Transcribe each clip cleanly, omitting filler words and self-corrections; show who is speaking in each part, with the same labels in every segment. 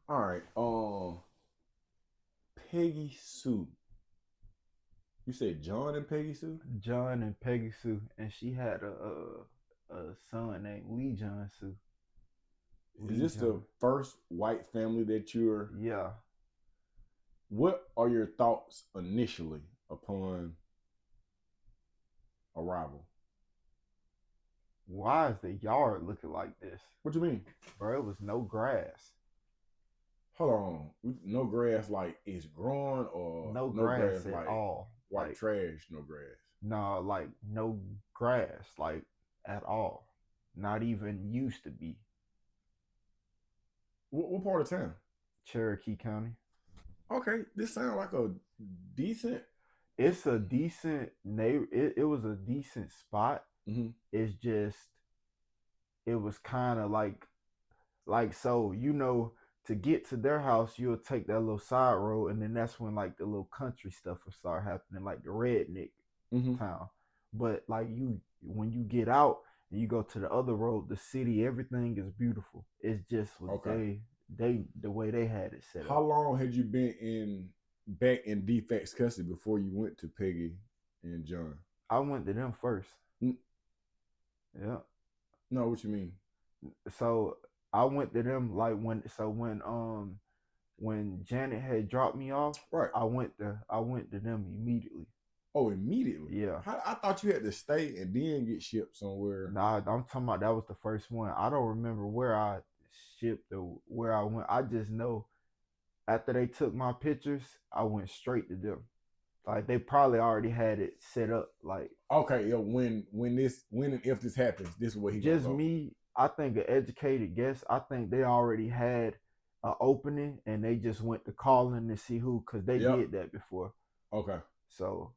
Speaker 1: All right. Peggy Sue. You said John and Peggy Sue?
Speaker 2: John and Peggy Sue, and she had a son named Lee John Sue.
Speaker 1: Is
Speaker 2: Lee
Speaker 1: this the
Speaker 2: John.
Speaker 1: first white family that you're
Speaker 2: Yeah.
Speaker 1: what are your thoughts initially upon arrival?
Speaker 2: Why is the yard looking like this?
Speaker 1: What you mean?
Speaker 2: Bro, it was no grass.
Speaker 1: Hold on. No grass like it's growing or
Speaker 2: No
Speaker 1: no grass
Speaker 2: grass at
Speaker 1: like
Speaker 2: all.
Speaker 1: white trash, no grass.
Speaker 2: No, like no grass, like at all. Not even used to be.
Speaker 1: What part of town?
Speaker 2: Cherokee County.
Speaker 1: Okay, this sounds like a decent.
Speaker 2: It's a decent neighbor. It was a decent spot.
Speaker 1: Mm-hmm.
Speaker 2: It's just it was kind of like so to get to their house you'll take that little side road, and then that's when like the little country stuff will start happening, like the redneck
Speaker 1: Mm-hmm.
Speaker 2: town. But like you when you get out and you go to the other road, the city, everything is beautiful. It's just what
Speaker 1: Okay.
Speaker 2: they the way they had it set
Speaker 1: How
Speaker 2: up.
Speaker 1: long had you been in back in defects custody before you went to Peggy and John?
Speaker 2: I went to them first.
Speaker 1: N-
Speaker 2: Yeah.
Speaker 1: no, what you mean?
Speaker 2: So I went to them like when Janet had dropped me off,
Speaker 1: Right.
Speaker 2: I went to them immediately.
Speaker 1: Oh, immediately.
Speaker 2: Yeah.
Speaker 1: I thought you had to stay and then get shipped somewhere.
Speaker 2: Nah, I'm talking about that was the first one. I don't remember where I shipped or where I went. I just know after they took my pictures, I went straight to them. Like they probably already had it set up. Like
Speaker 1: Okay, yeah, when and if this happens, this is where he gonna
Speaker 2: just
Speaker 1: go.
Speaker 2: me, I think an educated guess. I think they already had an opening and they just went to calling to see who, because they
Speaker 1: Yep.
Speaker 2: did that before.
Speaker 1: Okay.
Speaker 2: So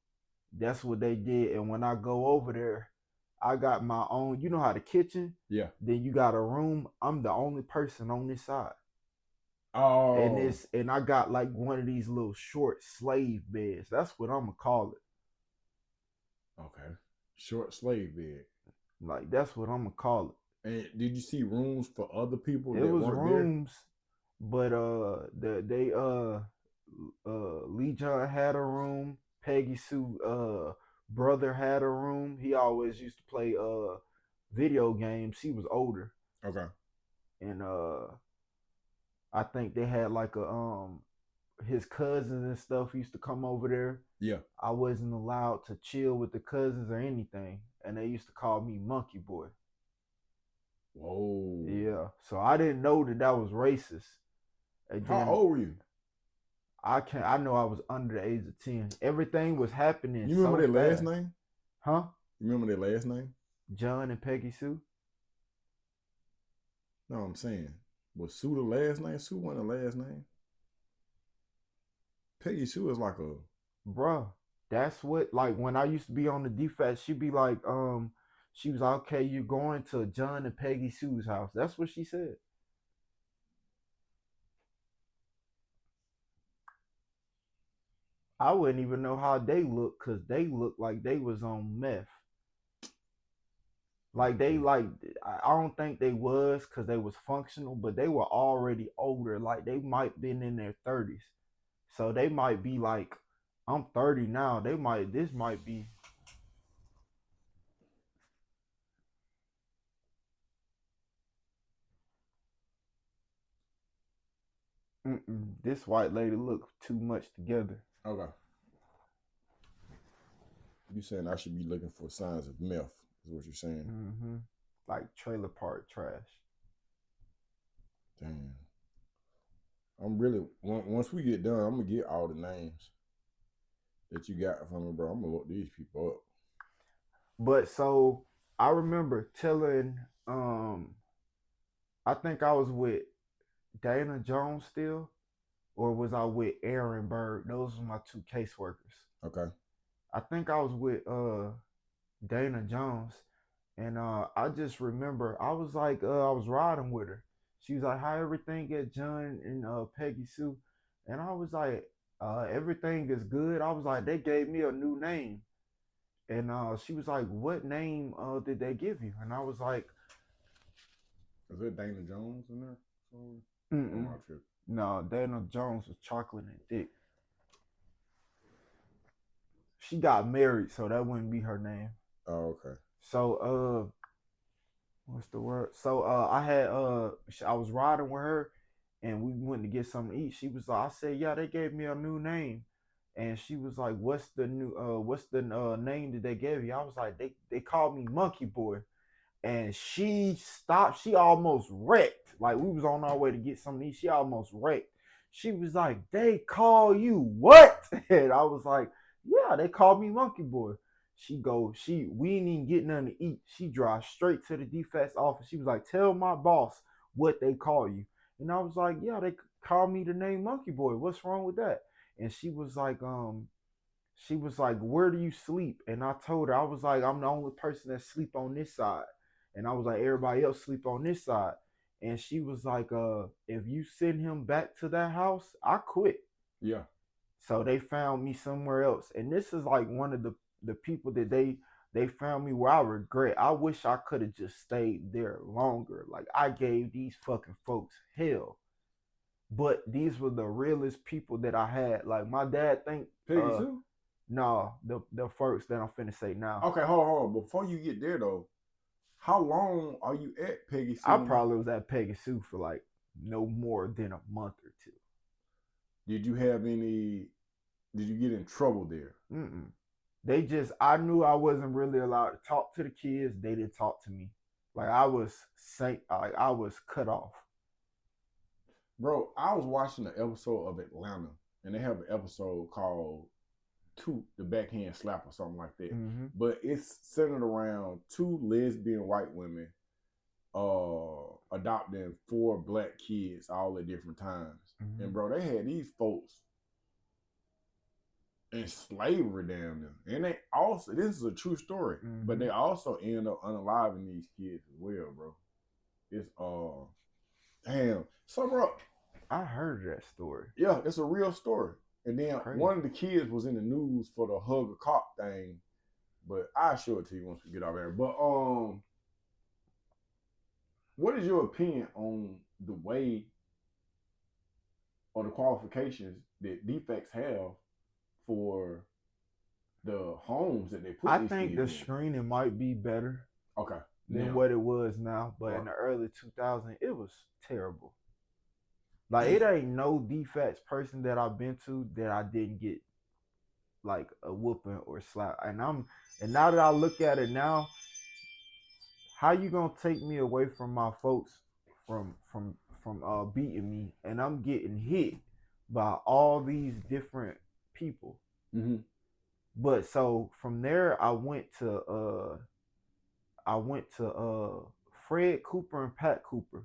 Speaker 2: that's what they did. And when I go over there, I got my own. You know how the kitchen,
Speaker 1: Yeah.
Speaker 2: then you got a room. I'm the only person on this side, and
Speaker 1: Oh.
Speaker 2: I got like one of these little short slave beds. That's what I'm gonna call it.
Speaker 1: Okay. Short slave bed.
Speaker 2: Like that's what I'm gonna call it.
Speaker 1: And did you see rooms for other people
Speaker 2: It
Speaker 1: that
Speaker 2: was
Speaker 1: weren't there?
Speaker 2: rooms, but Lee John had a room. Peggy Sue brother had a room. He always used to play video games. He was older,
Speaker 1: Okay.
Speaker 2: and I think they had like a his cousins and stuff used to come over there.
Speaker 1: Yeah.
Speaker 2: I wasn't allowed to chill with the cousins or anything, and they used to call me Monkey Boy.
Speaker 1: Whoa.
Speaker 2: Yeah, so I didn't know that that was racist. And
Speaker 1: How
Speaker 2: then
Speaker 1: old were you?
Speaker 2: I know I was under the age of 10. Everything was happening
Speaker 1: You remember
Speaker 2: so
Speaker 1: their last
Speaker 2: fast.
Speaker 1: name?
Speaker 2: Huh?
Speaker 1: You remember their last name?
Speaker 2: John and Peggy Sue?
Speaker 1: No, I'm saying. Was Sue the last name? Sue wasn't the last name. Peggy Sue is like a
Speaker 2: Bruh. That's what, like, when I used to be on the defense, she'd be like, she was like, okay, you're going to John and Peggy Sue's house. That's what she said. I wouldn't even know how they look because they looked like they was on meth. Like they
Speaker 1: okay.
Speaker 2: like I don't think they was because they was functional, but they were already older. Like they might been in their 30s. So they might be like, I'm 30 now. This might be this white lady look too much together.
Speaker 1: Okay. You saying I should be looking for signs of meth? Is what you're saying?
Speaker 2: Mm-hmm. Like trailer park trash.
Speaker 1: Damn. I'm really once we get done, I'm gonna get all the names that you got from me, bro. I'm gonna look these people up.
Speaker 2: But so I remember telling I think I was with Dana Jones still, or was I with Aaron Bird? Those were my two caseworkers.
Speaker 1: Okay.
Speaker 2: I think I was with Dana Jones, and I just remember I was like I was riding with her. She was like, "How everything at John and Peggy Sue," and I was like, "Everything is good." I was like, "They gave me a new name," and she was like, "What name did they give you?" And I was like,
Speaker 1: Is there Dana Jones in there? Oh,
Speaker 2: Mm-mm.
Speaker 1: my trip.
Speaker 2: No, Dana Jones was chocolate and thick. She got married, so that wouldn't be her name.
Speaker 1: Oh, okay.
Speaker 2: So what's the word? So I was riding with her and we went to get something to eat. She was like, I said, yeah, they gave me a new name. And she was like, what's the name that they gave you? I was like, they called me Monkey Boy. And she stopped, she almost wrecked. Like we was on our way to get something to eat. She almost wrecked. She was like, they call you what? And I was like, yeah, they called me Monkey Boy. We ain't even get nothing to eat. She drives straight to the defects office. She was like, tell my boss what they call you. And I was like, yeah, they call me the name Monkey Boy. What's wrong with that? And she was like, where do you sleep? And I told her, I was like, I'm the only person that sleep on this side. And I was like, everybody else sleep on this side. And she was like, if you send him back to that house, I quit.
Speaker 1: Yeah.
Speaker 2: So they found me somewhere else. And this is like one of the people that they found me where I regret. I wish I could have just stayed there longer. Like I gave these fucking folks hell. But these were the realest people that I had. Like my dad think
Speaker 1: Peggy Sue?
Speaker 2: no, the first that I'm finna say now.
Speaker 1: Okay, hold on. Before you get there though, how long are you at Peggy Sue?
Speaker 2: I probably was at Peggy Sue for like no more than a month or two.
Speaker 1: Did you have any? Did you get in trouble there?
Speaker 2: Mm-mm. I knew I wasn't really allowed to talk to the kids. They didn't talk to me. Like I was I was cut off.
Speaker 1: Bro, I was watching an episode of Atlanta, and they have an episode called "Two the Backhand Slap" or something like that.
Speaker 2: Mm-hmm.
Speaker 1: But it's centered around two lesbian white women adopting 4 black kids all at different times.
Speaker 2: Mm-hmm.
Speaker 1: And bro, they had these folks in slavery down there. And they also, this is a true story, but they also end up unaliving these kids as well, bro. It's damn. So bro,
Speaker 2: I heard that story.
Speaker 1: yeah, it's a real story. And then one of the kids was in the news for the hug a cop thing, but I'll show it to you once we get out there. But what is your opinion on the way or the qualifications that defects have for the homes that they put?
Speaker 2: I think the screening might be better.
Speaker 1: Okay.
Speaker 2: Than what it was now, but in the early 2000s, it was terrible. Like it ain't no defects person that I've been to that I didn't get like a whooping or slap. And now that I look at it now, how you gonna take me away from my folks from beating me, and I'm getting hit by all these different people.
Speaker 1: Mm-hmm.
Speaker 2: But so from there, I went to Fred Cooper and Pat Cooper.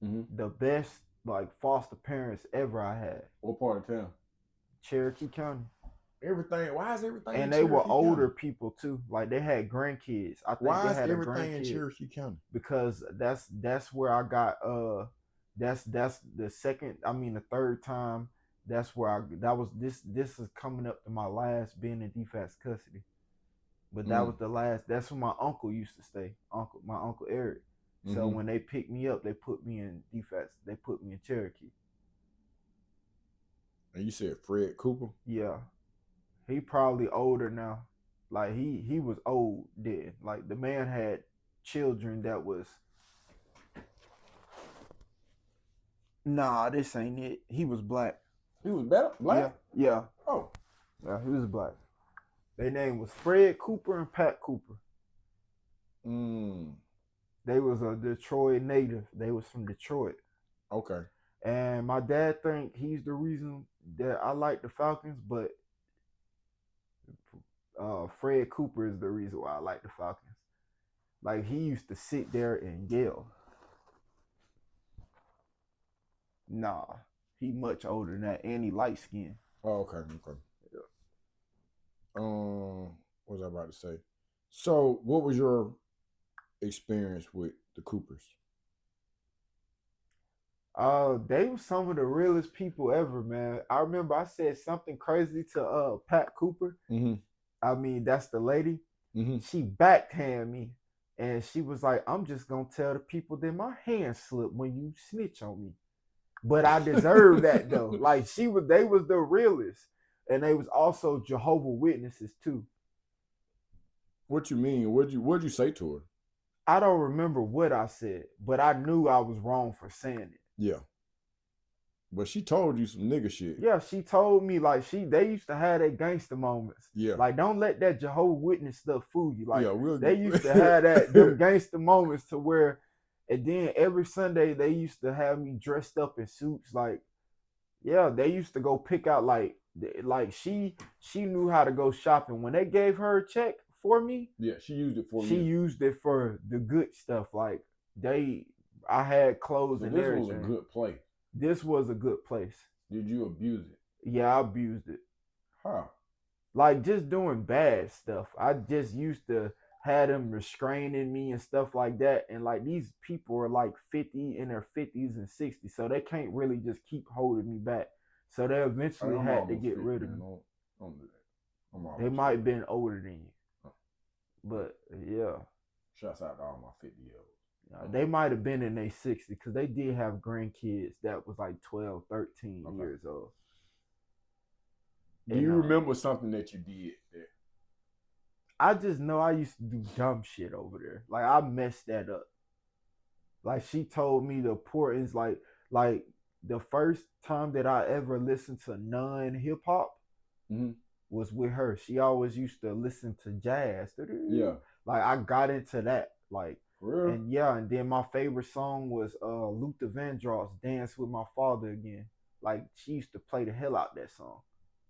Speaker 1: Mm-hmm.
Speaker 2: The best like foster parents ever I had.
Speaker 1: What part of town?
Speaker 2: Cherokee County.
Speaker 1: Everything. Why is everything?
Speaker 2: And they were older people too. Like they had grandkids. I think
Speaker 1: why
Speaker 2: they had
Speaker 1: is everything in Cherokee County?
Speaker 2: Because that's where I got that's the third time. That's where this is coming up to my last being in DFAS custody. But that was the last. That's where my uncle used to stay. My uncle Eric. So when they picked me up, they put me in DFAS. They put me in Cherokee.
Speaker 1: And you said Fred Cooper?
Speaker 2: Yeah, he probably older now. Like he was old then. Like the man had children that was. Nah, this ain't it. He was black.
Speaker 1: He was better black.
Speaker 2: Yeah.
Speaker 1: Oh.
Speaker 2: Yeah, he was black. Their name was Fred Cooper and Pat Cooper. They was a Detroit native. They was from Detroit.
Speaker 1: Okay.
Speaker 2: And my dad think he's the reason that I like the Falcons, but Fred Cooper is the reason why I like the Falcons. Like he used to sit there and yell. Nah, he much older than that, and he light skinned.
Speaker 1: Oh, okay. Yeah. What was I about to say? So, what was your experience with the Coopers?
Speaker 2: They were some of the realest people ever, man. I remember I said something crazy to Pat Cooper.
Speaker 1: Mm-hmm.
Speaker 2: I mean, that's the lady.
Speaker 1: Mm-hmm.
Speaker 2: She backhanded me, and she was like, "I'm just gonna tell the people that my hand slipped when you snitch on me." But I deserve that though. Like they was the realest, and they was also Jehovah Witnesses too.
Speaker 1: What you mean? What'd you say to her?
Speaker 2: I don't remember what I said, but I knew I was wrong for saying it.
Speaker 1: Yeah. But she told you some nigga shit.
Speaker 2: Yeah, she told me like they used to have their gangster moments.
Speaker 1: Yeah.
Speaker 2: Like don't let that Jehovah Witness stuff fool you. Like
Speaker 1: yeah,
Speaker 2: they used to have them gangster moments to where, and then every Sunday they used to have me dressed up in suits. Like, yeah, they used to go pick out like she knew how to go shopping. When they gave her a check for me,
Speaker 1: yeah, she used it for
Speaker 2: she
Speaker 1: you.
Speaker 2: used it for the good stuff. Like I had clothes
Speaker 1: So
Speaker 2: and
Speaker 1: this
Speaker 2: everything.
Speaker 1: was a good place.
Speaker 2: This was a good place.
Speaker 1: Did you abuse it?
Speaker 2: Yeah, I abused it.
Speaker 1: Huh?
Speaker 2: Like just doing bad stuff. I just used to have them restraining me and stuff like that. And like these people are like 50 in their 50s and 60s, so they can't really just keep holding me back. So they eventually had to get rid of me.
Speaker 1: Don't do that.
Speaker 2: They might have been older than you. But yeah.
Speaker 1: Shouts out to all my 50-year-olds.
Speaker 2: They might have been in their 60s because they did have grandkids that was like 12, 13 years old.
Speaker 1: Do you remember something that you did there?
Speaker 2: I just know I used to do dumb shit over there. Like I messed that up. Like she told me the importance, like the first time that I ever listened to non-hip hop was with her. She always used to listen to jazz.
Speaker 1: Yeah.
Speaker 2: Like I got into that. Like,
Speaker 1: for real?
Speaker 2: And yeah, and then my favorite song was Luther Vandross, Dance With My Father Again. Like she used to play the hell out that song.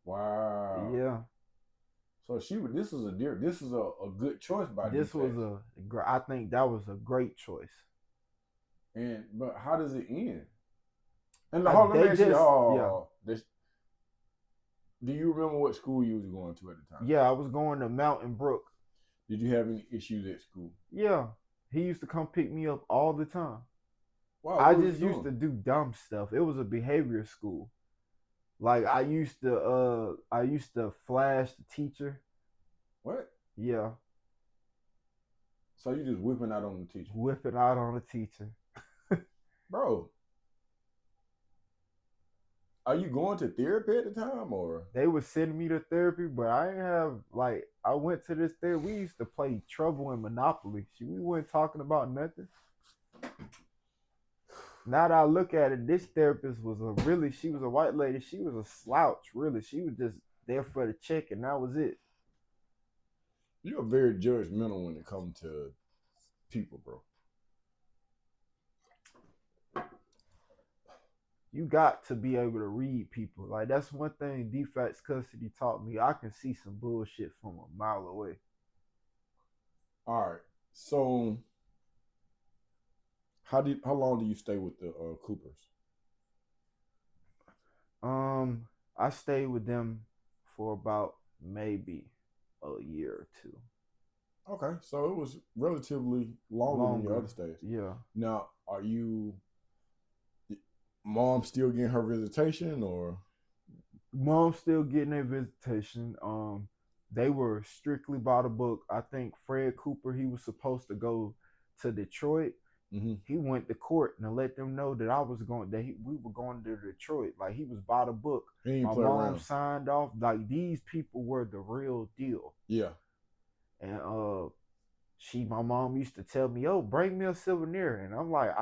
Speaker 1: Wow.
Speaker 2: Yeah.
Speaker 1: So this is a good choice by
Speaker 2: this was I think that was a great choice.
Speaker 1: But how does it end? And the do you remember what school you was going to at the time?
Speaker 2: Yeah, I was going to Mountain Brook.
Speaker 1: Did you have any issues at school?
Speaker 2: Yeah. He used to come pick me up all the time.
Speaker 1: Wow,
Speaker 2: I just used to do dumb stuff. It was a behavior school. Like I used to flash the teacher.
Speaker 1: What?
Speaker 2: Yeah.
Speaker 1: So you just whipping out on the teacher?
Speaker 2: Whipping out on the teacher.
Speaker 1: Bro. Are you going to therapy at the time or?
Speaker 2: They would send me to therapy, but I didn't have I went to this therapy. We used to play Trouble and Monopoly. We weren't talking about nothing. Now that I look at it, this therapist she was a white lady. She was a slouch, really. She was just there for the check and that was it.
Speaker 1: You're very judgmental when it comes to people, bro.
Speaker 2: You got to be able to read people. Like that's one thing Defects Custody taught me. I can see some bullshit from a mile away.
Speaker 1: All right. So how long do you stay with the Coopers?
Speaker 2: I stayed with them for about maybe a year or two.
Speaker 1: Okay, so it was relatively longer than your other stays.
Speaker 2: Yeah.
Speaker 1: Now, are you mom still getting her visitation or?
Speaker 2: Mom's still getting a visitation. They were strictly by the book. I think Fred Cooper, he was supposed to go to Detroit. Mm-hmm. He went to court and let them know that we were going to Detroit. Like he was by the book. My mom signed off. Like these people were the real deal.
Speaker 1: Yeah.
Speaker 2: And my mom used to tell me, "Oh, bring me a souvenir," and I'm like,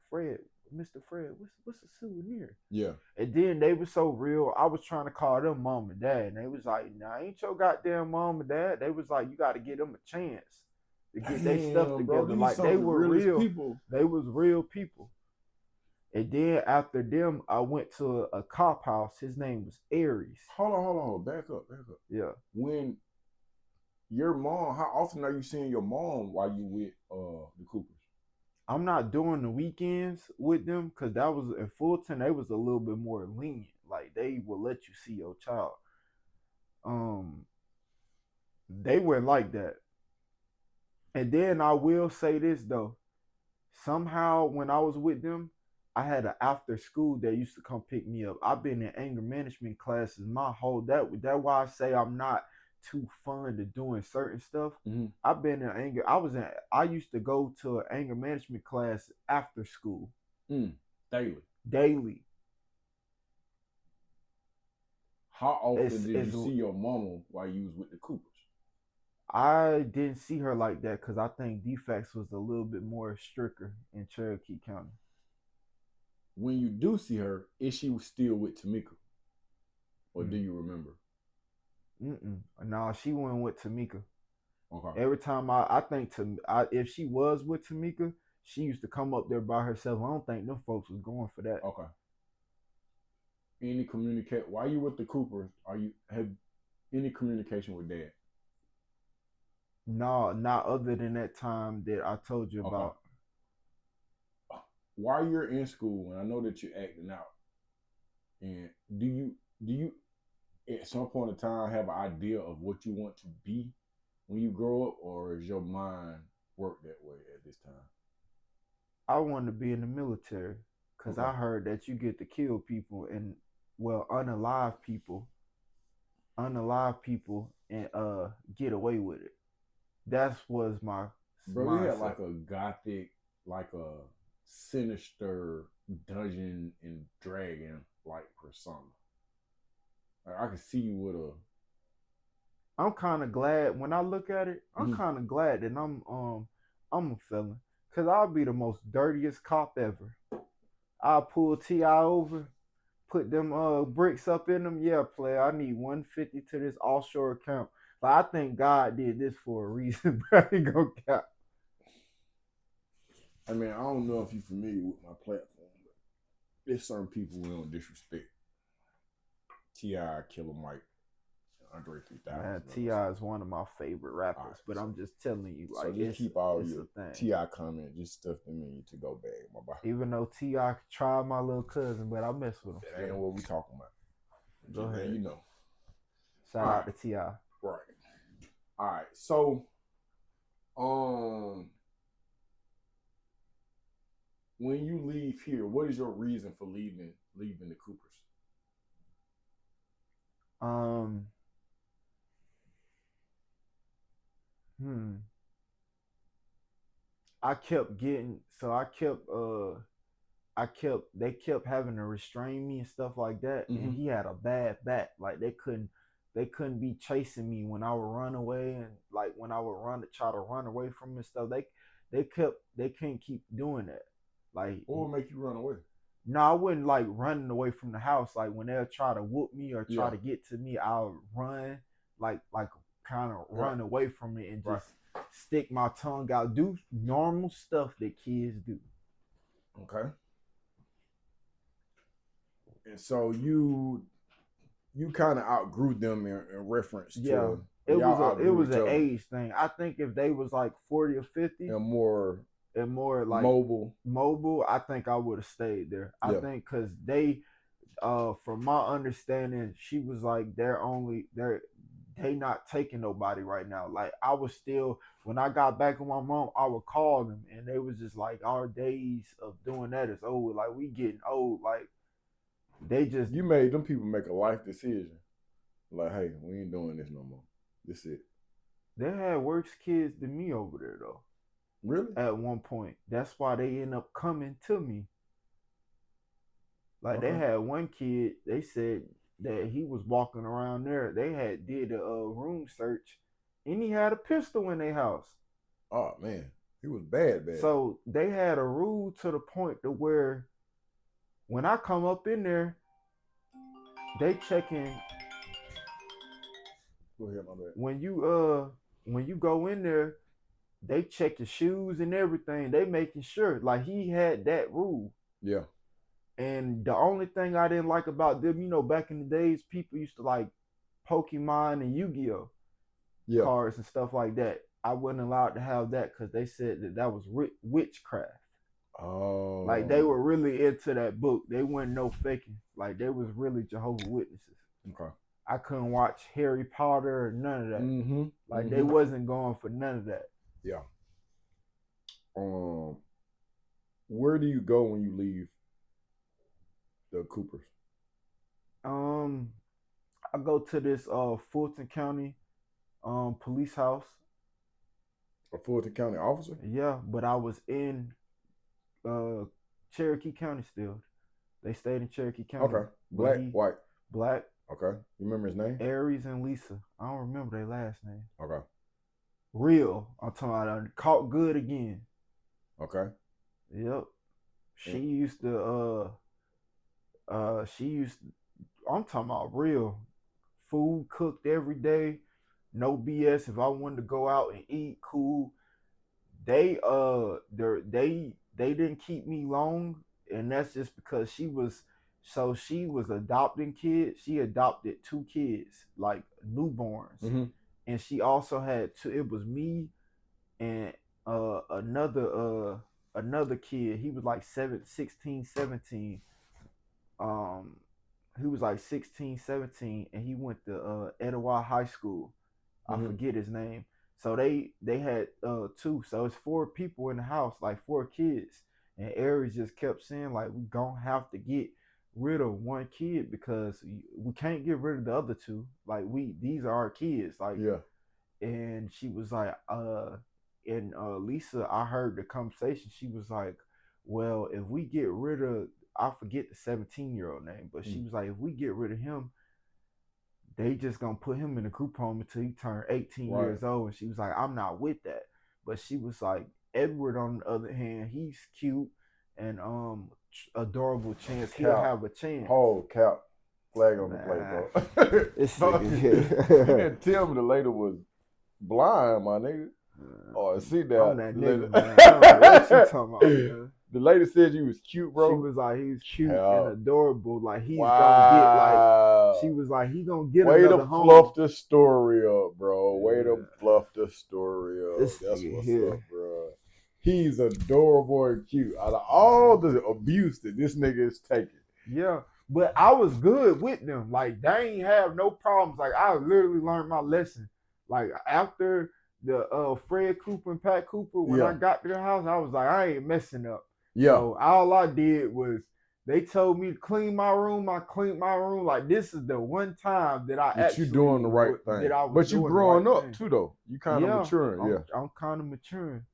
Speaker 2: Fred, Mr. Fred, what's a souvenir?
Speaker 1: Yeah.
Speaker 2: And then they were so real. I was trying to call them mom and dad, and they was like, "Nah, ain't your goddamn mom and dad." They was like, "You got to give them a chance to get their stuff together."
Speaker 1: Bro,
Speaker 2: like they were real
Speaker 1: people.
Speaker 2: They was real people. And then after them, I went to a cop house. His name was Aries.
Speaker 1: Hold on. Back up.
Speaker 2: Yeah.
Speaker 1: When your mom, how often are you seeing your mom while you with the Coopers?
Speaker 2: I'm not doing the weekends with them because that was in Fulton. They was a little bit more lenient. Like they will let you see your child. They weren't like that. And then I will say this though. Somehow when I was with them, I had an after school that used to come pick me up. I've been in anger management classes my whole that's why I say I'm not too fond of doing certain stuff.
Speaker 1: Mm-hmm.
Speaker 2: I've been in anger. I used to go to an anger management class after school.
Speaker 1: Daily.
Speaker 2: daily.
Speaker 1: How often
Speaker 2: It's
Speaker 1: did you
Speaker 2: it's
Speaker 1: see your mama while you was with the Coopers?
Speaker 2: I didn't see her like that because I think Defects was a little bit more stricter in Cherokee County.
Speaker 1: When you do see her, is she still with Tamika, or do
Speaker 2: Mm.
Speaker 1: you remember?
Speaker 2: Nah, she went with Tamika.
Speaker 1: Okay.
Speaker 2: Every time I think if she was with Tamika, she used to come up there by herself. I don't think them folks was going for that.
Speaker 1: Okay. Any communicate while you with the Coopers? Are you have any communication with Dad?
Speaker 2: No, not other than that time that I told you
Speaker 1: Okay.
Speaker 2: about.
Speaker 1: While you're in school, and I know that you're acting out, and do you at some point in time have an idea of what you want to be when you grow up, or is your mind work that way at this time?
Speaker 2: I wanted to be in the military because
Speaker 1: Okay.
Speaker 2: I heard that you get to kill people and well unalive people and get away with it. That was my
Speaker 1: Bro, you had
Speaker 2: mindset.
Speaker 1: like a gothic, like a sinister dungeon and dragon like persona. Like I can see you with a.
Speaker 2: I'm kind of glad when I look at it. I'm
Speaker 1: Mhm.
Speaker 2: kind of glad that I'm a felon because I'll be the most dirtiest cop ever. I'll pull Ti over, put them bricks up in them. Yeah, player, I need 150 to this offshore account. Like, I think God did this for a reason, bro. I ain't gonna cap.
Speaker 1: I mean, I don't know if you're familiar with my platform, but there's certain people we don't disrespect. T.I., Killer Mike, Andre 3000.
Speaker 2: Man, T.I. is one of my favorite rappers,
Speaker 1: Right,
Speaker 2: but
Speaker 1: so,
Speaker 2: I'm just telling you,
Speaker 1: so
Speaker 2: like,
Speaker 1: just keep all your
Speaker 2: a thing.
Speaker 1: T.I. comment, just stuff them in to go bag, my boy.
Speaker 2: Even though T.I. tried my little cousin, but I mess with him.
Speaker 1: That ain't what we talking about.
Speaker 2: Go ahead.
Speaker 1: You know.
Speaker 2: Shout out to T.I.
Speaker 1: Right. All right. So, when you leave here, what is your reason for leaving the Coopers?
Speaker 2: I kept getting they kept having to restrain me and stuff like that.
Speaker 1: Mhm.
Speaker 2: And he had a bad back. Like they couldn't be chasing me when I would run away, and like when I would try to run away from him and stuff. They can't keep doing that. Like
Speaker 1: What would make you run away?
Speaker 2: no, I wouldn't like running away from the house. Like when they'll try to whoop me or try
Speaker 1: Yeah.
Speaker 2: to get to me, I'll run like kind of run
Speaker 1: Right.
Speaker 2: away from it and
Speaker 1: Right.
Speaker 2: just stick my tongue out, do normal stuff that kids do.
Speaker 1: Okay. And so you kind of outgrew them in reference to
Speaker 2: it
Speaker 1: y'all
Speaker 2: was
Speaker 1: each
Speaker 2: an
Speaker 1: other.
Speaker 2: age thing. I think if they was like 40 or 50
Speaker 1: and more
Speaker 2: like
Speaker 1: mobile,
Speaker 2: I think I would have stayed there. I
Speaker 1: Yeah.
Speaker 2: think because they from my understanding, she was like they not taking nobody right now. Like I was still when I got back with my mom, I would call them and they was just like our days of doing that is over. Like we getting old. Like they just
Speaker 1: you made them people make a life decision. Like, hey, we ain't doing this no more. This it.
Speaker 2: They had worse kids than me over there though.
Speaker 1: Really?
Speaker 2: At one point. That's why they end up coming to me. Like
Speaker 1: Okay.
Speaker 2: they had one kid, they said that he was walking around there. They had did a room search and he had a pistol in their house.
Speaker 1: Oh man. He was bad.
Speaker 2: So they had a rule to the point to where when I come up in there, they checking.
Speaker 1: Go ahead, my bad.
Speaker 2: When you go in there, they check your shoes and everything. They making sure. Like he had that rule.
Speaker 1: Yeah.
Speaker 2: And the only thing I didn't like about them, you know, back in the days, people used to like Pokemon and Yu-Gi-Oh cards and stuff like that. I wasn't allowed to have that because they said that was witchcraft.
Speaker 1: Oh.
Speaker 2: Like they were really into that book. They wasn't no faking. Like they was really Jehovah's Witnesses.
Speaker 1: Okay.
Speaker 2: I couldn't watch Harry Potter or none of that.
Speaker 1: Mm-hmm.
Speaker 2: Like they wasn't going for none of that.
Speaker 1: Yeah. Where do you go when you leave the Coopers?
Speaker 2: I go to this Fulton County police house.
Speaker 1: A Fulton County officer?
Speaker 2: Yeah, but I was in Cherokee County still. They stayed in Cherokee County.
Speaker 1: Okay. Black, white.
Speaker 2: Black.
Speaker 1: Okay. You remember his name?
Speaker 2: Aries and Lisa. I don't remember their last name.
Speaker 1: Okay.
Speaker 2: Real. I'm talking about caught good again.
Speaker 1: Okay.
Speaker 2: Yep. She used to I'm talking about real. Food cooked every day. No BS. If I wanted to go out and eat, cool. They didn't keep me long, and that's just because she was adopting kids. She adopted 2 kids, like newborns.
Speaker 1: Mm-hmm.
Speaker 2: And she also had 2. It was me and another kid. He was like 16, 17. He was like 16, 17, and he went to Etowah High School. I forget his name. So they had 2. So it's 4 people in the house, like 4 kids. And Aries just kept saying, like, we gonna have to get rid of 1 kid because we can't get rid of the other 2. Like, these are our kids. Like,
Speaker 1: yeah.
Speaker 2: And she was like, Lisa, I heard the conversation. She was like, well, if we get rid of, I forget the 17-year-old name, but she was like, if we get rid of him, they just gonna put him in a group home until he turned 18 years old. And she was like, I'm not with that. But she was like, Edward, on the other hand, he's cute and adorable. Chance he'll have a chance.
Speaker 1: Oh, cap. Flag on the play, bro. You didn't tell me the lady was blind, my nigga. Oh, see that.
Speaker 2: I'm that nigga, man. I don't know what you talking about, man.
Speaker 1: The lady said you was cute, bro.
Speaker 2: She was like, he was cute and adorable. Like, he's gonna get, like, she was like, he gonna get another home.
Speaker 1: Way to fluff the story up, bro. Way to fluff the story up. That's what's up, bro. He's adorable and cute. Out of all the abuse that this nigga is taking.
Speaker 2: Yeah, but I was good with them. Like, they ain't have no problems. Like, I literally learned my lesson. Like, after the Fred Cooper and Pat Cooper, when I got to their house, I was like, I ain't messing up. Yeah. So all I did was, they told me to clean my room. I cleaned my room. Like, this is the one time that actually
Speaker 1: you doing the right thing. But you growing up too, though. You kind of maturing.
Speaker 2: I'm kind of maturing.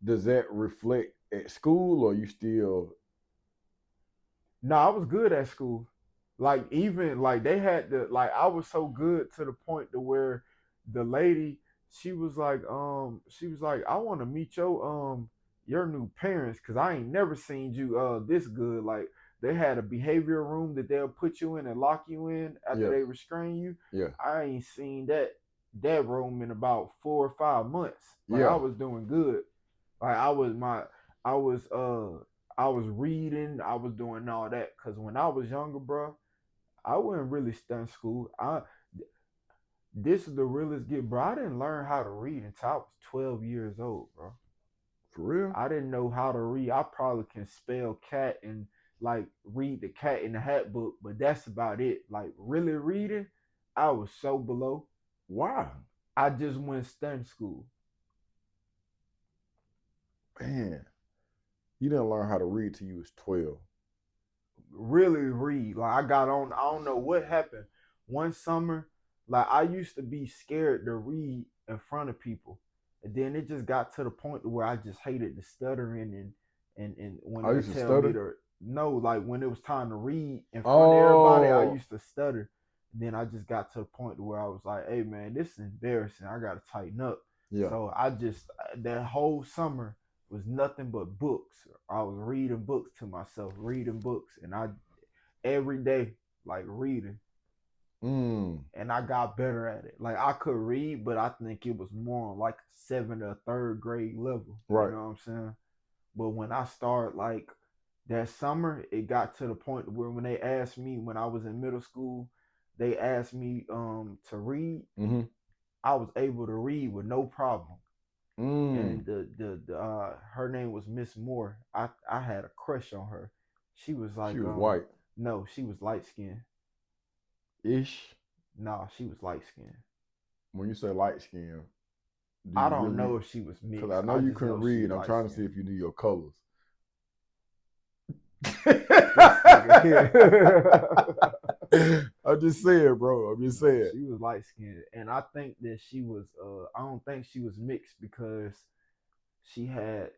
Speaker 1: Does that reflect at school, or you still?
Speaker 2: No, I was good at school. Like, even like they had to, like, I was so good to the point to where the lady, she was like, I want to meet your new parents, because I ain't never seen you this good. Like, they had a behavior room that they'll put you in and lock you in after they restrain you. Yeah. I ain't seen that room in about 4 or 5 months. Like, I was doing good. Like, I was reading, I was doing all that. Cause when I was younger, bro, I wasn't really studying school. This is the realest get, bro. I didn't learn how to read until I was 12 years old, bro.
Speaker 1: For real?
Speaker 2: I didn't know how to read. I probably can spell cat and like read the Cat in the Hat book, but that's about it. Like, really reading, I was so below.
Speaker 1: Why?
Speaker 2: I just went studying school.
Speaker 1: Man, you didn't learn how to read till you was 12.
Speaker 2: Really read. Like, I don't know what happened. One summer, like, I used to be scared to read in front of people. And then it just got to the point where I just hated the stuttering and when they tell me to, no, like, when it was time to read in front of everybody, I used to stutter. Then I just got to the point where I was like, hey man, this is embarrassing. I gotta tighten up. Yeah. So I just, that whole summer was nothing but books. I was reading books to myself, and I every day, like, reading. And I got better at it. Like, I could read, but I think it was more on like 7th or 3rd grade level. Right. You know what I'm saying? But when I started, like, that summer, it got to the point where when they asked me, when I was in middle school, they asked me to read. Mm-hmm. I was able to read with no problem. And her name was Miss Moore. I had a crush on her. She was like,
Speaker 1: she was white.
Speaker 2: No, she was light skinned.
Speaker 1: Ish.
Speaker 2: No, she was light skinned.
Speaker 1: When you say light skinned,
Speaker 2: I don't know if she was mixed.
Speaker 1: Because I know you couldn't read. I'm trying to see if you knew your colors. I'm just saying, bro. I'm just saying.
Speaker 2: She was light skinned, and I think that she was. I don't think she was mixed because she had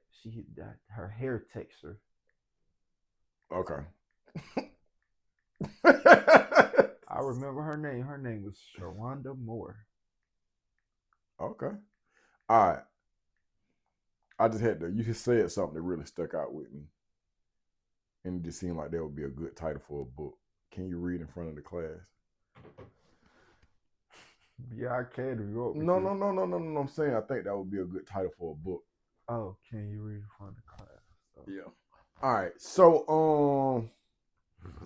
Speaker 2: her hair texture.
Speaker 1: Okay.
Speaker 2: I remember her name. Her name was Sharonda Moore.
Speaker 1: Okay. All right. I just had to. You just said something that really stuck out with me, and it just seemed like that would be a good title for a book. Can you read in front of the class?
Speaker 2: Yeah, I can if you want me
Speaker 1: No,
Speaker 2: to.
Speaker 1: no, no, no, no, no. I'm saying I think that would be a good title for a book.
Speaker 2: Oh, can you read in front of the class? So,
Speaker 1: Yeah. All right. So,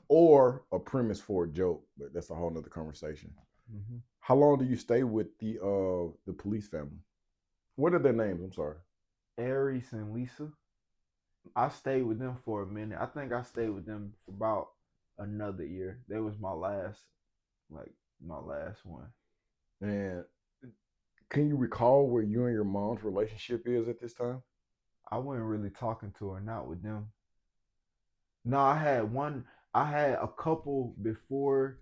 Speaker 1: or a premise for a joke, but that's a whole nother conversation.
Speaker 2: mhm.
Speaker 1: How long do you stay with the police family? What are their names? I'm sorry.
Speaker 2: Aries and Lisa. I stayed with them for a minute. I think I stayed with them for about another year. That was my last one.
Speaker 1: And can you recall where you and your mom's relationship is at this time?
Speaker 2: I wasn't really talking to her, not with them. No, I had one. I had a couple before.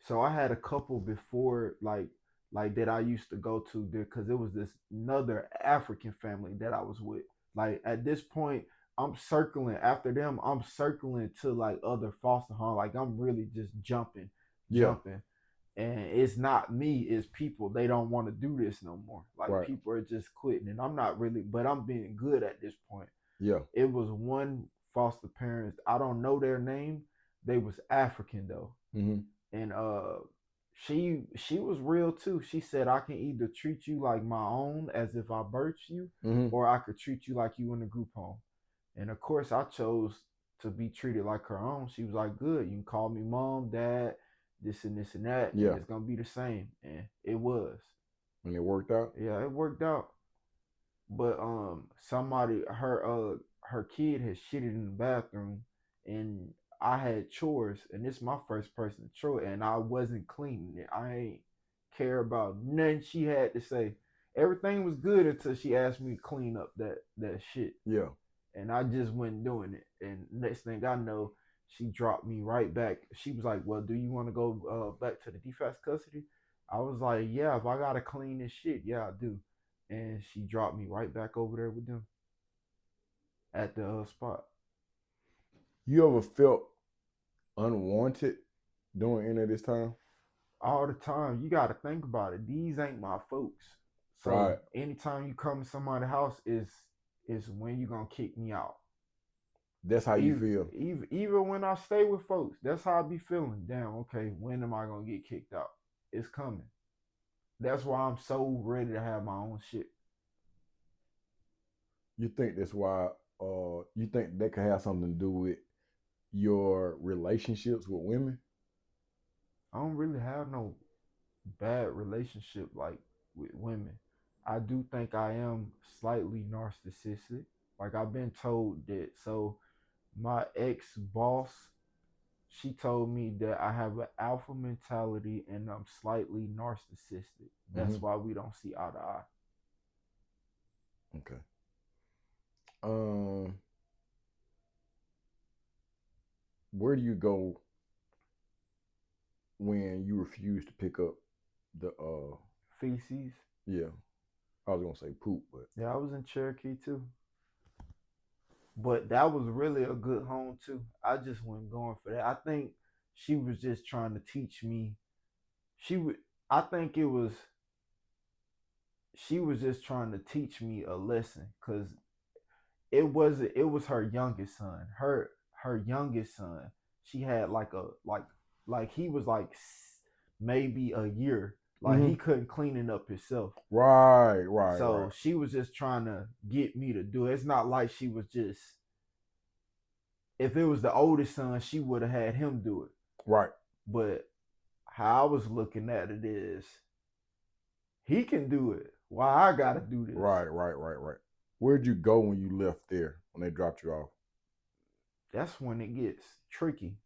Speaker 2: So I had a couple before, like that I used to go to there because it was this another African family that I was with. Like at this point, I'm circling after them. I'm circling to like other foster home. Like I'm really just jumping,
Speaker 1: Yeah.
Speaker 2: jumping, and it's not me. It's people. They don't want to do this no more. Like
Speaker 1: Right.
Speaker 2: people are just quitting, and I'm not really. But I'm being good at this point.
Speaker 1: Yeah.
Speaker 2: It was one foster parents. I don't know their name. They was African though,
Speaker 1: Mm-hmm.
Speaker 2: and she was real too. She said I can either treat you like my own as if I birthed you,
Speaker 1: Mm-hmm.
Speaker 2: or I could treat you like you in a group home. And of course I chose to be treated like her own. She was like, good, you can call me mom, dad, this and that, and
Speaker 1: Yeah.
Speaker 2: it's gonna be the same. And it was.
Speaker 1: And it worked out.
Speaker 2: Yeah, it worked out. But somebody her kid had shitted in the bathroom, and I had chores, and this is my first person chore, and I wasn't cleaning it. I ain't care about nothing she had to say. Everything was good until she asked me to clean up that shit,
Speaker 1: Yeah.
Speaker 2: and I just wasn't doing it. And next thing I know, she dropped me right back. She was like, "Well, do you want to go back to the defense custody?" I was like, "Yeah, if I gotta clean this shit, yeah, I do." And she dropped me right back over there with them at the spot.
Speaker 1: You ever felt unwanted during any of this time?
Speaker 2: All the time, you gotta think about it. These ain't my folks. So
Speaker 1: Right.
Speaker 2: anytime you come to somebody's house is when you gonna kick me out.
Speaker 1: That's how you
Speaker 2: Even,
Speaker 1: feel.
Speaker 2: even when I stay with folks, that's how I be feeling. Damn, okay, when am I gonna get kicked out? It's coming. That's why I'm so ready to have my own shit.
Speaker 1: You think that's why you think that could have something to do with your relationships with women?
Speaker 2: I don't really have no bad relationship like with women. I do think I am slightly narcissistic. Like I've been told that. So my ex boss, she told me that I have an alpha mentality and I'm slightly narcissistic. That's
Speaker 1: Mm-hmm.
Speaker 2: why we don't see eye to eye.
Speaker 1: Okay. Um, where do you go when you refuse to pick up the
Speaker 2: Feces.
Speaker 1: yeah, I was gonna say poop, but
Speaker 2: Yeah, I was in Cherokee too. But that was really a good home too. I just wasn't going for that. I think she was just trying to teach me. She would. I think it was. She was just trying to teach me a lesson because it was her youngest son. Her youngest son. She had like he was like maybe a year. Like
Speaker 1: mm-hmm.
Speaker 2: he couldn't clean it up himself.
Speaker 1: Right.
Speaker 2: So she was just trying to get me to do it. It's not like she was just if it was the oldest son, she would have had him do it.
Speaker 1: Right.
Speaker 2: But how I was looking at it is he can do it. Why I gotta do this?
Speaker 1: Right. Where'd you go when you left there when they dropped you off?
Speaker 2: That's when it gets tricky.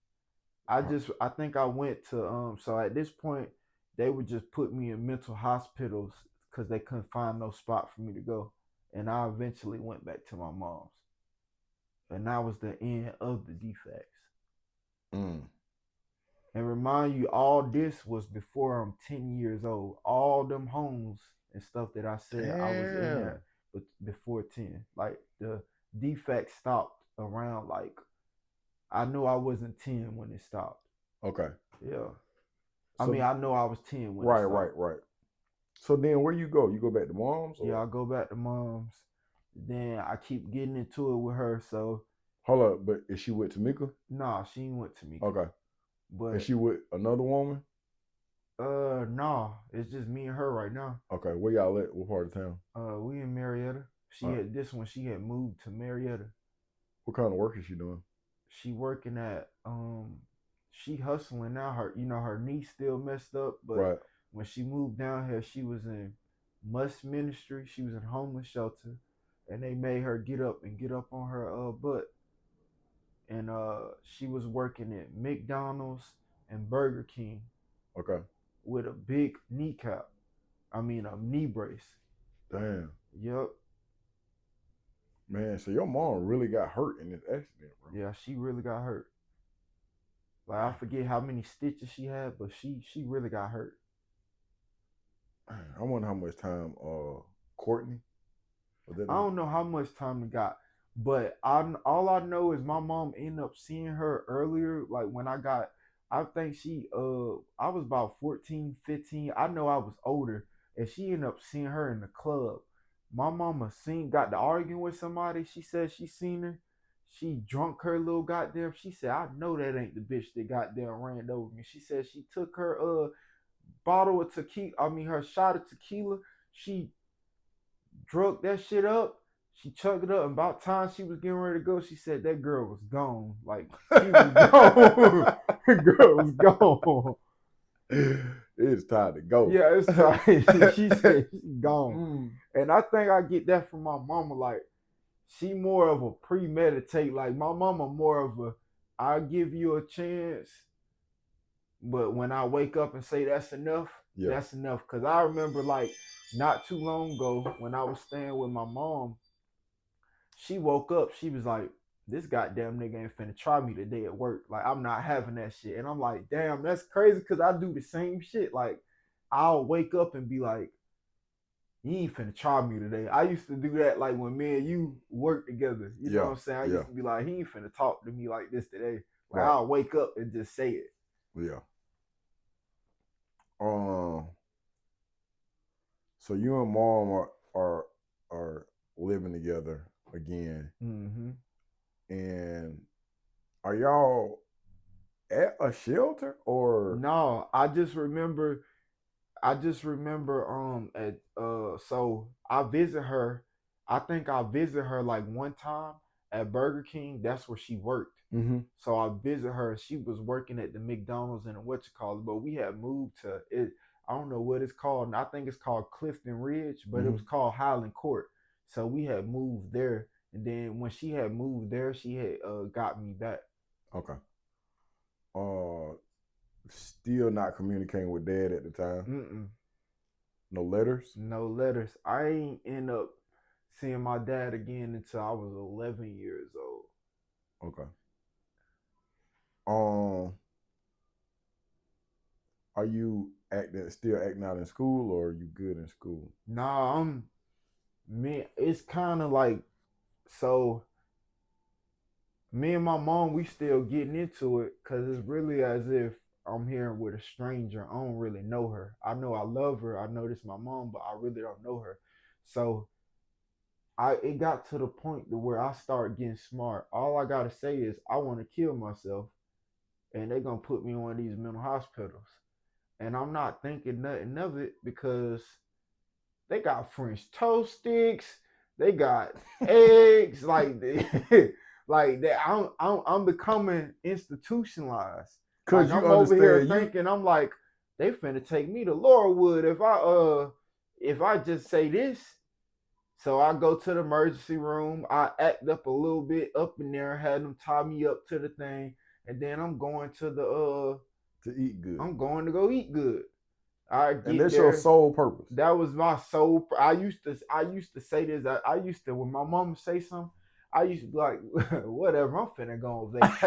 Speaker 2: I think I went to so at this point they would just put me in mental hospitals because they couldn't find no spot for me to go. And I eventually went back to my mom's. And that was the end of the defects.
Speaker 1: Mm.
Speaker 2: And remind you, all this was before I'm 10 years old. All them homes and stuff that I said I was in
Speaker 1: Damn.
Speaker 2: there but before 10. Like the defects stopped around like I knew I wasn't 10 when it stopped.
Speaker 1: Okay.
Speaker 2: Yeah.
Speaker 1: So,
Speaker 2: I mean, I know I was 10 when it
Speaker 1: right,
Speaker 2: stopped.
Speaker 1: right. So then where you go? You go back to mom's? Or?
Speaker 2: Yeah, I go back to mom's. Then I keep getting into it with her. So
Speaker 1: Hold up, but is she with Tamika?
Speaker 2: nah, she ain't went to me.
Speaker 1: Okay.
Speaker 2: But
Speaker 1: is she with another woman?
Speaker 2: nah, it's just me and her right now.
Speaker 1: Okay, where y'all at? What part of town?
Speaker 2: We in Marietta. She had this one. She had moved to Marietta.
Speaker 1: What kind of work is she doing?
Speaker 2: She working at she hustling now. Her knee still messed up, but when she moved down here, she was in Must Ministry. She was in homeless shelter, and they made her get up on her butt. And she was working at McDonald's and Burger King.
Speaker 1: Okay.
Speaker 2: With a big kneecap. I mean a knee brace.
Speaker 1: Damn.
Speaker 2: Yep.
Speaker 1: Man, so your mom really got hurt in this accident, bro.
Speaker 2: Yeah, she really got hurt. Like I forget how many stitches she had, but she really got hurt.
Speaker 1: I wonder how much time Courtney.
Speaker 2: I don't know how much time it got, but all I know is my mom ended up seeing her earlier. Like when I think I was about 14, 15. I know I was older, and she ended up seeing her in the club. My mama got to arguing with somebody. She said she seen her. She drunk her little goddamn. She said, I know that ain't the bitch that goddamn ran over me. She said she took her bottle of tequila. I mean her shot of tequila. She drunk that shit up. She chugged it up, and about time she was getting ready to go, she said that girl was gone. Like she was gone. The girl was gone.
Speaker 1: It's time to go.
Speaker 2: Yeah, it's time. She said she's gone. And I think I get that from my mama. Like she more of a premeditate. Like my mama more of a I'll give you a chance, but when I wake up and say that's enough, that's enough. Cause I remember like not too long ago when I was staying with my mom, she woke up, she was like, this goddamn nigga ain't finna try me today at work. Like, I'm not having that shit. And I'm like, damn, that's crazy because I do the same shit. Like, I'll wake up and be like, you ain't finna try me today. I used to do that like when me and you work together. You know what I'm saying? I used to be like, he ain't finna talk to me like this today. Like, I'll wake up and just say it.
Speaker 1: Yeah. So you and mom are living together again.
Speaker 2: Mm-hmm.
Speaker 1: And are y'all at a shelter or
Speaker 2: no? I just remember so I visit her. I think I visit her like one time at Burger King. That's where she worked.
Speaker 1: Mm-hmm.
Speaker 2: So I visit her. She was working at the McDonald's and but we had moved to it. I don't know what it's called. I think it's called Clifton Ridge, but it was called Highland Court. So we had moved there, and then when she had moved there, she had got me back.
Speaker 1: Okay. Still not communicating with dad at the time.
Speaker 2: Mm-mm.
Speaker 1: No letters.
Speaker 2: No letters. I ain't end up seeing my dad again until I was 11 years old.
Speaker 1: Okay. Are you still acting out in school, or are you good in school?
Speaker 2: Nah, it's kind of like, so me and my mom, we still getting into it because it's really as if I'm here with a stranger. I don't really know her. I know I love her. I know this is my mom, but I really don't know her. So it got to the point to where I start getting smart. All I gotta say is I want to kill myself, and they're gonna put me on one of these mental hospitals. And I'm not thinking nothing of it because they got French toast sticks, they got eggs, like that. I'm becoming institutionalized. Cause I'm over here thinking, I'm like, they finna take me to Laurelwood if I just say this. So I go to the emergency room. I act up a little bit up in there, had them tie me up to the thing, and then I'm going to the
Speaker 1: to eat good.
Speaker 2: I'm going to go eat good.
Speaker 1: And that's your sole purpose.
Speaker 2: That was my sole. I used to say this. I used to, when my mom say something, I used to be like, whatever, I'm finna go on vacation.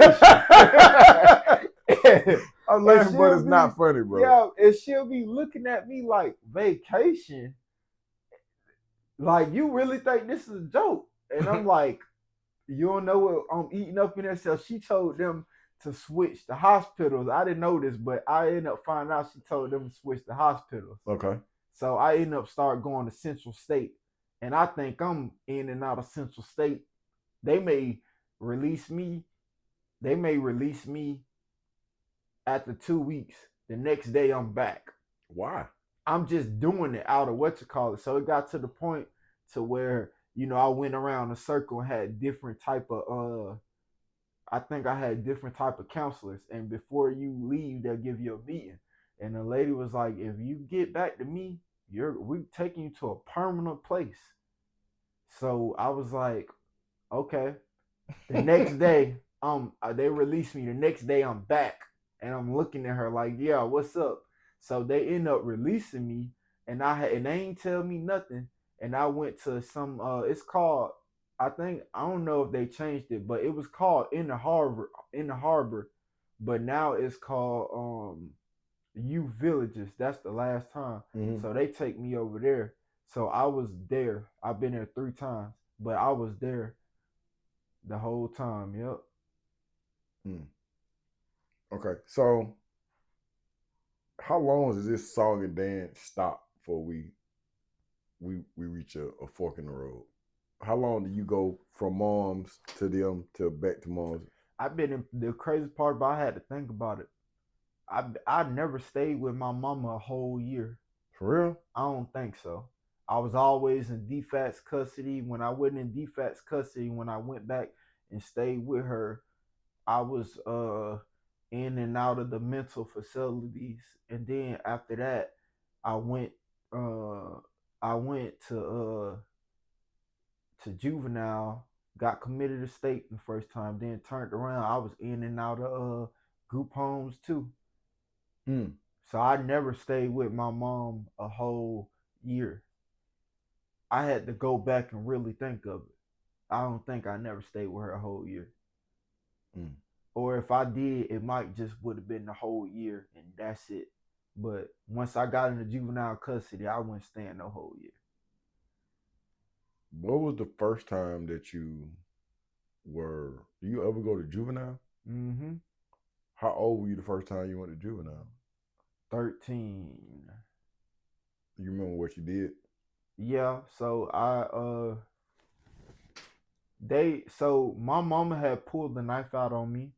Speaker 1: I'm laughing, but it's not funny, bro.
Speaker 2: Yeah, and she'll be looking at me like, vacation? Like, you really think this is a joke? And I'm like, You don't know what I'm eating up in there. So she told them to switch the hospitals. I didn't know this, but I ended up finding out she told them to switch the hospitals.
Speaker 1: Okay.
Speaker 2: So I ended up start going to Central State, and I think I'm in and out of Central State. They may release me. They may release me after 2 weeks. The next day I'm back.
Speaker 1: Why?
Speaker 2: I'm just doing it out of what you call it. So it got to the point to where I went around a circle and had different type of I think I had different type of counselors. And before you leave, they'll give you a meeting. And the lady was like, if you get back to me, we taking you to a permanent place. So I was like, okay. The next day, they released me. The next day I'm back. And I'm looking at her like, yeah, what's up? So they end up releasing me, and they ain't tell me nothing. And I went to some it's called, I don't know if they changed it, but it was called in the harbor, but now it's called U Villages. That's the last time.
Speaker 1: Mhm.
Speaker 2: So they take me over there. So I was there. I've been there 3 times, but I was there the whole time. Yep.
Speaker 1: Okay. So how long does this song and dance stop before we reach a fork in the road? How long do you go from moms to them to back to moms?
Speaker 2: I've been in the crazy part, but I had to think about it. I never stayed with my mama a whole year.
Speaker 1: For real?
Speaker 2: I don't think so. I was always in DFAT's custody. When I wasn't in DFAT's custody, when I went back and stayed with her, I was in and out of the mental facilities. And then after that, I went uh I went to juvenile, got committed to state the first time, then turned around. I was in and out of group homes too. So I never stayed with my mom a whole year. I had to go back and really think of it. I don't think I never stayed with her a whole year. Or if I did, it might just would have been the whole year and that's it. But once I got into juvenile custody, I wasn't staying no whole year.
Speaker 1: What was the first time that do you ever go to juvenile?
Speaker 2: Mm-hmm.
Speaker 1: How old were you the first time you went to juvenile?
Speaker 2: 13.
Speaker 1: You remember what you did?
Speaker 2: Yeah, so my mama had pulled the knife out on me,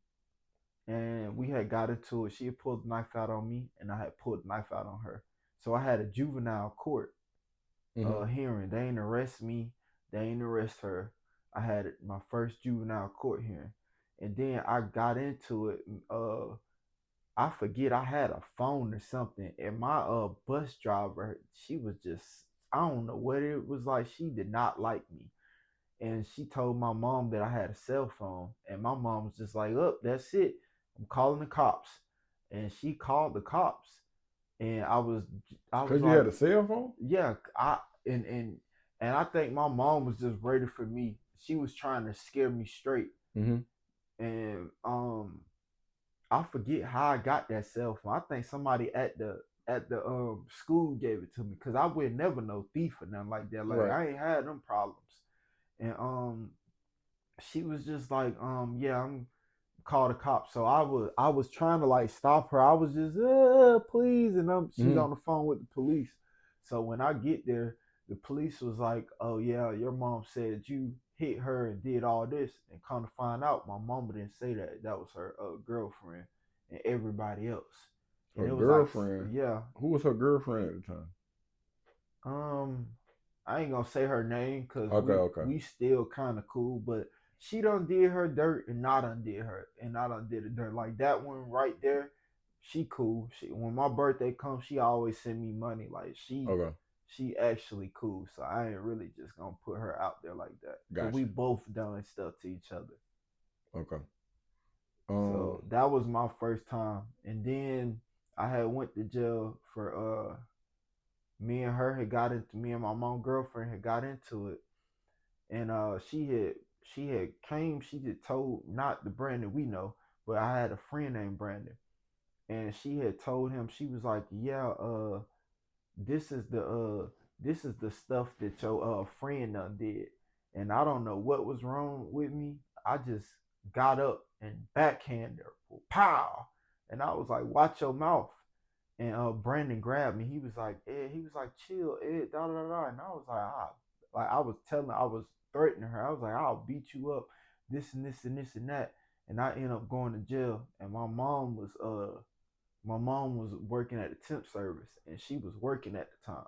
Speaker 2: and we had got into it. She had pulled the knife out on me, and I had pulled the knife out on her. So I had a juvenile court hearing. They ain't arrest me. They ain't arrest her. I had my first juvenile court hearing, and then I got into it. I forget I had a phone or something, and my bus driver, she was just, I don't know what it was like. She did not like me, and she told my mom that I had a cell phone, and my mom was just like, "Up, that's it. I'm calling the cops," and she called the cops, and I was
Speaker 1: Because you
Speaker 2: like,
Speaker 1: had a cell phone?
Speaker 2: yeah, and I think my mom was just ready for me. She was trying to scare me straight, and I forget how I got that cell phone. I think somebody at the school gave it to me because I would never know thief or nothing like that. Like I ain't had them problems. And she was just like, yeah, I'm call the cops. So I was trying to like stop her. I was just please, and she's on the phone with the police. So when I get there, the police was like, oh yeah, your mom said you hit her and did all this, and come to find out, my mama didn't say that. That was her girlfriend and everybody else. And
Speaker 1: Her
Speaker 2: it was
Speaker 1: girlfriend?
Speaker 2: like, yeah.
Speaker 1: Who was her girlfriend at the time?
Speaker 2: I ain't gonna say her name because
Speaker 1: okay.
Speaker 2: we still kind of cool, but she done did her dirt and I done did her and I done did the dirt. Like that one right there, she cool. When my birthday comes, she always send me money. Like she actually cool. So I ain't really just gonna put her out there like that. Gotcha. We both done stuff to each other.
Speaker 1: Okay.
Speaker 2: So that was my first time, and then I had went to jail for me and my mom girlfriend had got into it, and she had came, she had told, not the Brandon we know, but I had a friend named Brandon, and she had told him, she was like, yeah, this is the stuff that your friend done did. and I don't know what was wrong with me. I just got up and backhanded her, pow, and I was like, "Watch your mouth." And Brandon grabbed me. He was like, "Ed," he was like, "Chill, Ed, da da da da." And I was like, I was threatening her. I was like, "I'll beat you up, this and this and this and that." And I ended up going to jail. And my mom was working at the temp service, and she was working at the time.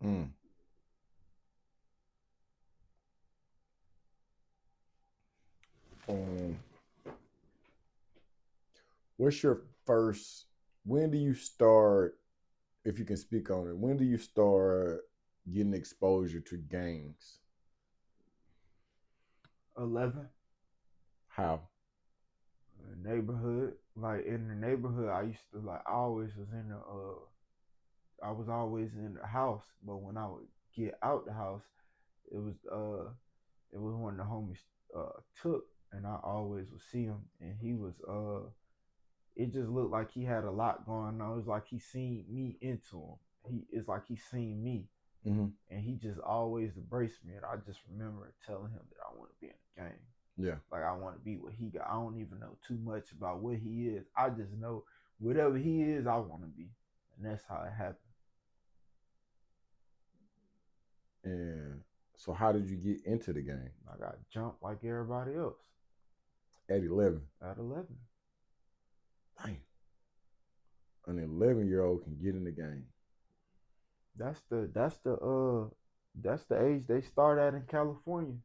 Speaker 1: Mm. Um, what's your first? When do you start? If you can speak on it, when do you start getting exposure to gangs?
Speaker 2: 11.
Speaker 1: How?
Speaker 2: Neighborhood, like in the neighborhood, I used to like. I was always in the house, but when I would get out the house, it was uh, it was when the homies took, and I always would see him, and he was it just looked like he had a lot going on. It was like he seen me into him. It's like he seen me,
Speaker 1: Mm-hmm.
Speaker 2: and he just always embraced me. And I just remember telling him that I want to be in the game.
Speaker 1: Yeah.
Speaker 2: Like I want to be what he got. I don't even know too much about what he is. I just know whatever he is, I want to be, and that's how it happened.
Speaker 1: And so, how did you get into the game?
Speaker 2: I got jumped like everybody else
Speaker 1: At 11.
Speaker 2: at 11.
Speaker 1: Damn. An 11-year-old can get in the game.
Speaker 2: That's the age they start at in California.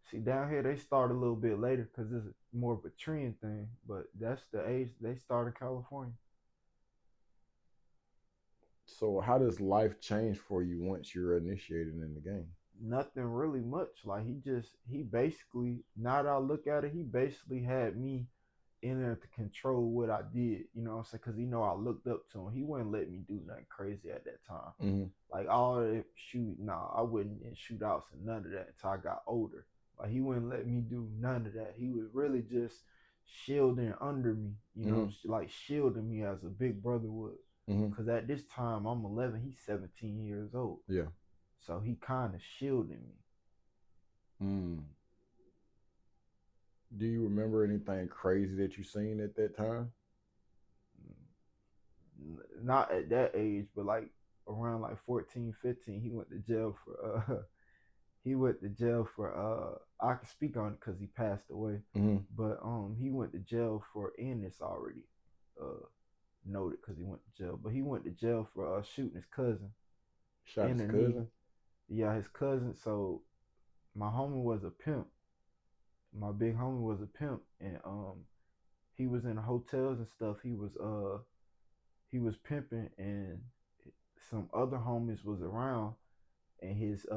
Speaker 2: See, down here they start a little bit later because it's more of a trend thing. But that's the age they start in California.
Speaker 1: So, how does life change for you once you're initiated in the game?
Speaker 2: Nothing really much. Like he basically, now that I look at it, he basically had me in there to control what I did. You know what I'm saying? Because I looked up to him. He wouldn't let me do nothing crazy at that time.
Speaker 1: Mm-hmm.
Speaker 2: Like all that I wouldn't in shootouts and none of that until I got older. Like he wouldn't let me do none of that. He was really just shielding under me, like shielding me as a big brother would. Because at this time I'm 11, he's 17 years old.
Speaker 1: Yeah.
Speaker 2: So he kind of shielding me.
Speaker 1: Mm. Do you remember anything crazy that you seen at that time?
Speaker 2: Not at that age, but like around like 14, 15, he went to jail for I can speak on it because he passed away.
Speaker 1: Mm-hmm.
Speaker 2: But he went to jail for, and it's already noted because he went to jail. But he went to jail for shooting his cousin.
Speaker 1: Shot his cousin?
Speaker 2: Yeah, his cousin. So my homie was a pimp. My big homie was a pimp, and he was in hotels and stuff. He was pimping, and some other homies was around, and his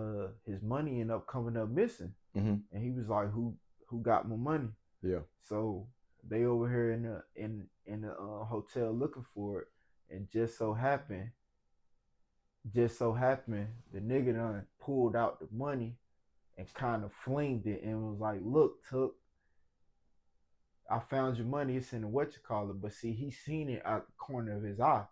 Speaker 2: money ended up coming up missing.
Speaker 1: Mm-hmm.
Speaker 2: And he was like, who got my money?
Speaker 1: Yeah.
Speaker 2: So they over here in the hotel looking for it, and just so happened the nigga done pulled out the money and kind of flinged it and was like, "Look, Took, I found your money. It's in the what you call it." But see, he seen it out the corner of his eye,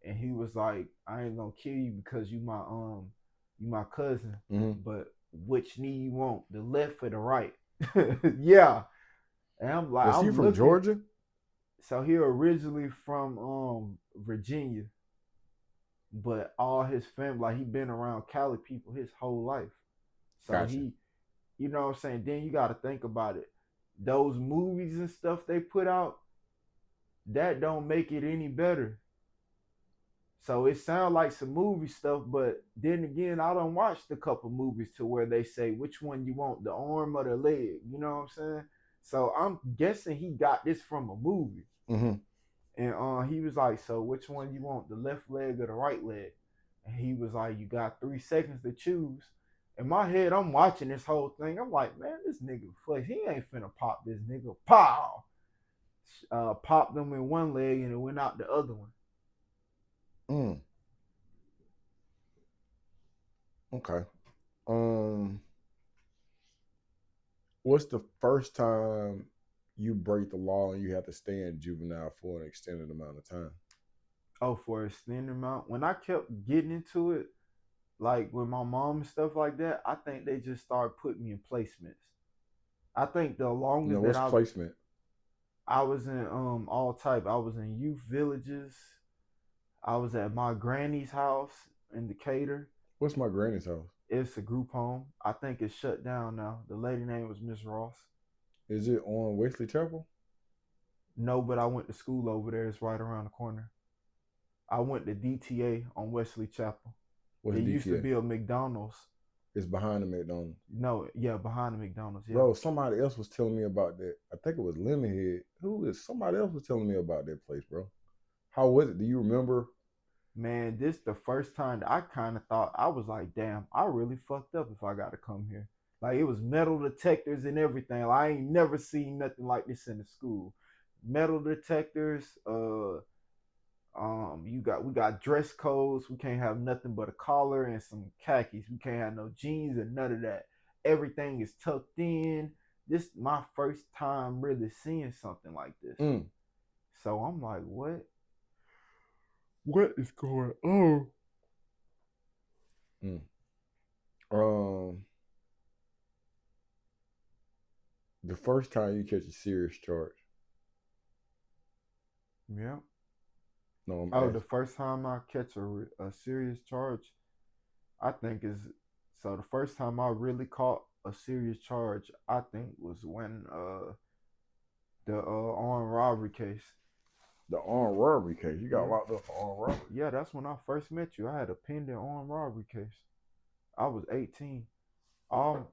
Speaker 2: and he was like, "I ain't gonna kill you because you my cousin, but which knee you want, the left or the right?" Yeah, and I'm like,
Speaker 1: was he from Georgia?
Speaker 2: So he originally from Virginia, but all his family, like he been around Cali people his whole life. So
Speaker 1: gotcha.
Speaker 2: He, you know what I'm saying? Then you got to think about it. Those movies and stuff they put out, that don't make it any better. So it sounds like some movie stuff, but then again, I done watched a couple movies to where they say which one you want, the arm or the leg. You know what I'm saying? So I'm guessing he got this from a movie.
Speaker 1: Mm-hmm.
Speaker 2: And he was like, "So which one you want, the left leg or the right leg?" And he was like, "You got 3 seconds to choose." In my head, I'm watching this whole thing. I'm like, "Man, this nigga flex. He ain't finna pop this nigga." Pow! Popped them in one leg and it went out the other one.
Speaker 1: Mm. Okay. What's the first time you break the law and you have to stay in juvenile for an extended amount of time?
Speaker 2: Oh, for an extended amount. When I kept getting into it, like with my mom and stuff like that, I think they just started putting me in placements. I think the longest that
Speaker 1: What's placement?
Speaker 2: I was in all type. I was in youth villages. I was at my granny's house in Decatur.
Speaker 1: What's my granny's house?
Speaker 2: It's a group home. I think it's shut down now. The lady name was Miss Ross.
Speaker 1: Is it on Wesley Chapel?
Speaker 2: No, but I went to school over there. It's right around the corner. I went to DTA on Wesley Chapel.
Speaker 1: What's
Speaker 2: It used to
Speaker 1: DTA?
Speaker 2: be a McDonald's.
Speaker 1: It's behind the McDonald's.
Speaker 2: No, yeah, behind the McDonald's. Yeah.
Speaker 1: Bro, somebody else was telling me about that. I think it was Lemonhead. Somebody else was telling me about that place, bro. How was it? Do you remember?
Speaker 2: Man, this the first time that I kind of thought I was like, damn, I really fucked up if I got to come here. Like it was metal detectors and everything. Like, I ain't never seen nothing like this in the school. Metal detectors. We got dress codes. We can't have nothing but a collar and some khakis. We can't have no jeans and none of that. Everything is tucked in. This my first time really seeing something like this. So I'm like, what? What is going on?
Speaker 1: The first time you catch a serious charge.
Speaker 2: Yeah.
Speaker 1: No,
Speaker 2: the first time I catch a serious charge, I think is so the first time I really caught a serious charge, I think was when the armed robbery case.
Speaker 1: The armed robbery case. You got locked up for armed robbery.
Speaker 2: Yeah, that's when I first met you. I had a pending armed robbery case. I was 18. All